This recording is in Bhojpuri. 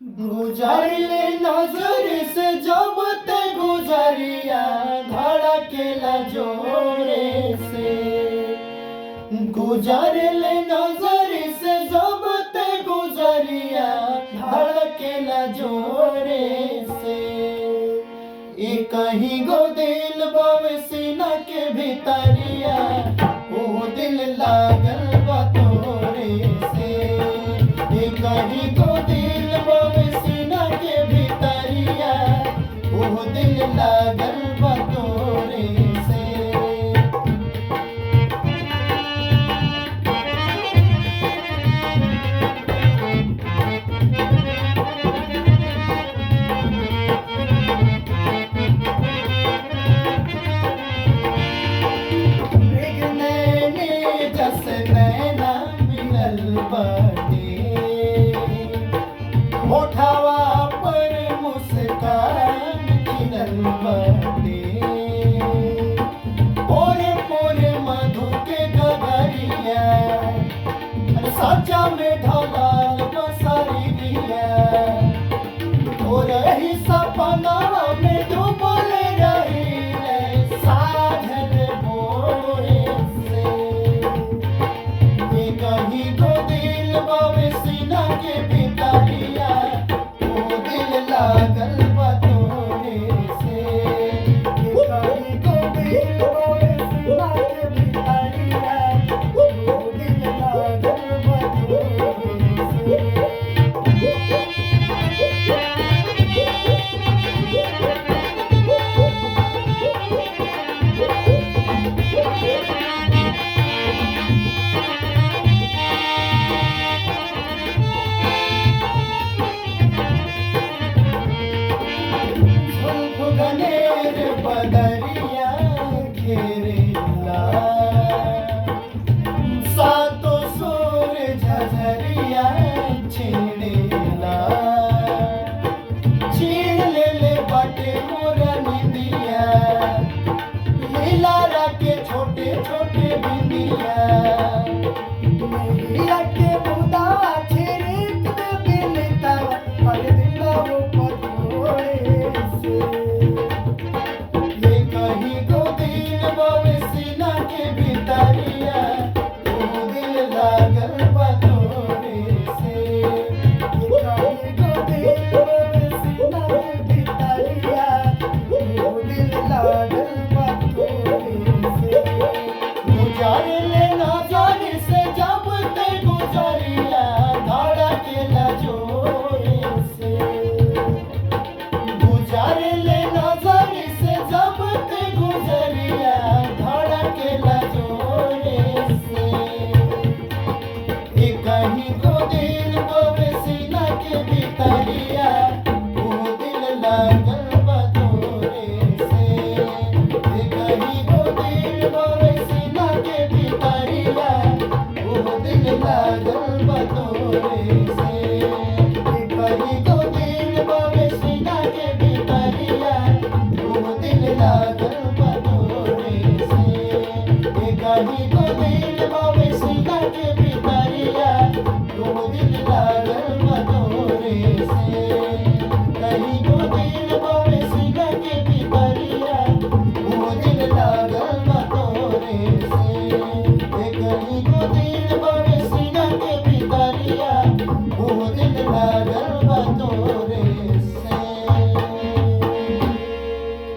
गुजरले नजर से जब ते गुजरिया धड़केला जोरे से। गुजरले नजर से जब ते गुजरिया धड़केला जोरे से। ए कहीं गो दिल बावे सीना के भीतरिया ओ दिल लागल बा तोरे से। ए कहीं गो दिल बावे सीना के भीतरिया ओ दिल लागल बा तोरे से। नैना मिलल बाटे होठा